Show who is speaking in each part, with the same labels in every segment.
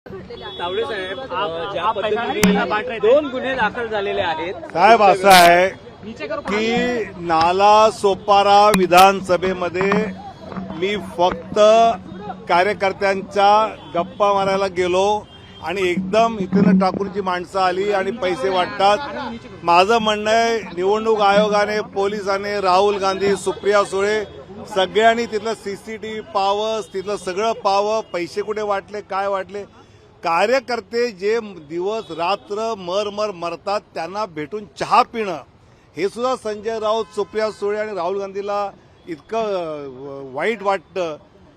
Speaker 1: तावडे साहेब, ज्या पद्धतीने 2 गुन्हे दाखल झालेले आहेत
Speaker 2: साहेब, असं आहे की नाला सोपारा विधानसभेमध्ये मी फक्त कार्यकर्त्यांच्या गप्पा मारायला गेलो आणि एकदम इथून ठाकूरची माणसं आली आणि पैसे वाटतात. माझं म्हणणं आहे, निवडणूक आयोगाने, पोलिसांनी, राहुल गांधी, सुप्रिया सुळे सगळ्यांनी तिथलं सीसीटीव्ही पाहावं, तिथलं सगळं पाहावं, पैसे कुठे वाटले, काय वाटले. कार्यकर्ते जे दिवस रात्र मर मरतात त्यांना भेटून चहा पिणं हे सुद्धा संजय राऊत, सुप्रिया सुळे आणि राहुल गांधीला इतकं वाईट वाटतं.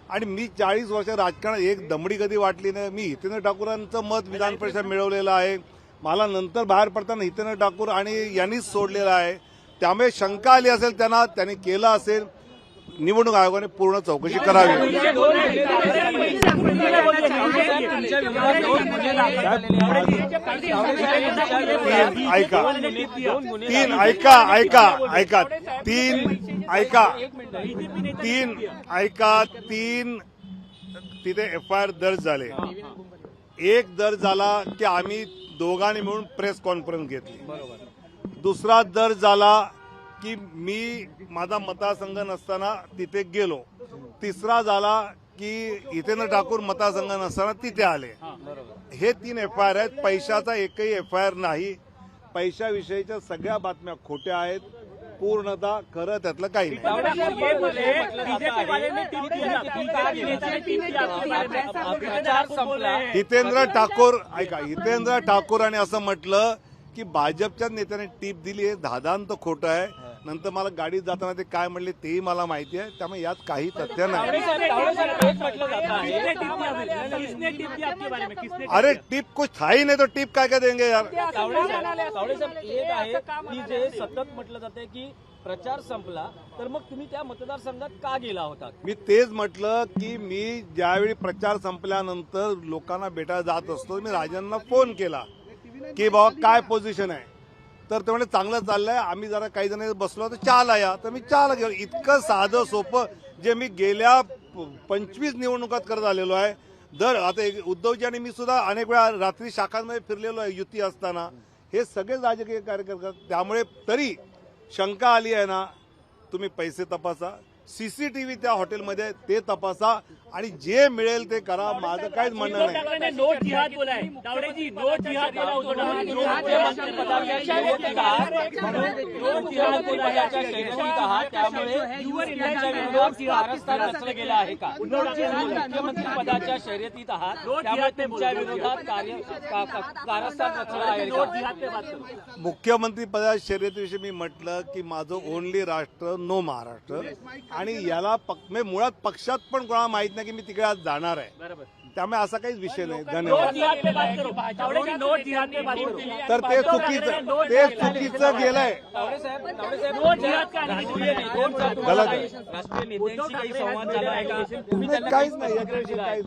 Speaker 2: आणि मी 40 वर्ष राजकारणात एक दमडी कधी वाटली नाही. मी हितेंद्र ठाकूरांचं मत विधान परिषद मिळवलेलं आहे. मला नंतर बाहेर पडताना हितेंद्र ठाकूर आणि यांनीच सोडलेलं आहे. त्यामुळे शंका आली असेल त्यांनी केलं असेल. निवडणूक आयोगाने पूर्ण चौकशी करावी. तीन तिथे FIR दर्ज झाले. एक दर्ज झाला की आम्ही दोघांनी मिळून प्रेस कॉन्फरन्स घेतली. दुसरा दर्ज झाला की मी माझा मतदारसंघ नसताना तिथे गेलो. तिसरा झाला की हितेंद्र ठाकूर मतदारसंघ नसताना तिथे आले. हे 3 FIR आहेत. पैशाचा एकही FIR नाही. पैशाविषयीच्या सगळ्या बातम्या खोट्या आहेत. पूर्णतः खरं त्यातलं काही नाही. हितेंद्र ठाकूरांनी असं म्हटलं की भाजपच्या नेत्याने टीप दिली आहे. दादांत खोटं आहे. नंतर मला गाडीत जाताना ते काय म्हणले तेही मला माहिती आहे. त्यामुळे यात काही तथ्य नाही. अरे टिप कुछ था ही नहीं तो टिप काय देंगे यार.
Speaker 1: जे सतत म्हटलं जाते की प्रचार संपला तर मग तुम्ही त्या मतदारसंघात का गेला होता.
Speaker 2: मी तेच म्हटलं की मी ज्यावेळी प्रचार संपल्यानंतर लोकांना भेटायला जात असतो मी राजांना फोन केला की बाबा काय पोझिशन आहे. तर ते म्हणजे चांगलं चाललंय. आम्ही जरा काही जण बसलो तर चहाला या. तर मी चहाला गेलो. इतकं साधं सोपं जे मी गेल्या 25 निवडणुकात करत आलेलो आहे. आता उद्धवजी आणि मी सुद्धा अनेक वेळा रात्री शाखांमध्ये फिरलेलो आहे युती असताना. हे सगळे राजकीय कार्यकर्ते. त्यामुळे तरी शंका आली आहे ना, तुम्ही पैसे तपासा, सीसीटीव्ही त्या हॉटेलमध्ये ते तपासा आणि जे मिळेल ते करा. माझं काहीच म्हणणं नाही.
Speaker 1: मुख्यमंत्रीपदाच्या शर्यतीत आहात त्यामुळे तुमच्या विरोधात कारस्थान रचलं आहे का.
Speaker 2: मुख्यमंत्री पदाच्या शर्यतीविषयी मी म्हटलं की माझं ओनली राष्ट्र नो महाराष्ट्र. आणि याला मुळात पक्षात पण कोणाला माहित नाही की मी तिकडे आज जाणार आहे. त्यामुळे असा काहीच विषय नाही. धन्यवाद. तर ते चुकीचं गेलंय. गलत आहे. काहीच नाही याच्याविषयी काहीच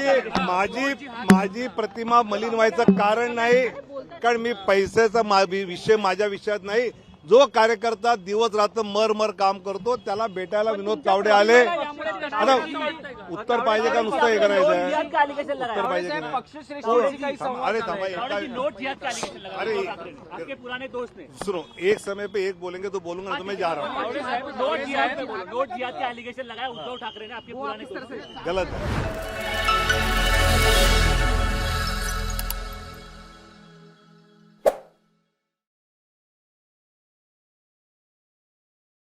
Speaker 2: नाही. माझी प्रतिमा मलिन व्हायचं कारण नाही. कारण मी पैशाचा विषय माझ्या विषयात नाही. जो कार्यकर्ता दिवस रात्र मर काम करतो त्याला भेटायला विनोद तावडे आले. आता उत्तर पाहिजे का नुसतं हे करायचं आहे. उत्तर पाहिजे की नाही. अरे सुनो, एक समय पे एक बोलेंगे तो बोलूंगा. तो मैं जा रहा हूँ.
Speaker 1: नोट जिहाद के एलिगेशन लगाया उद्धव ठाकरे ने आपके पुराने दोस्त.
Speaker 2: गलत है.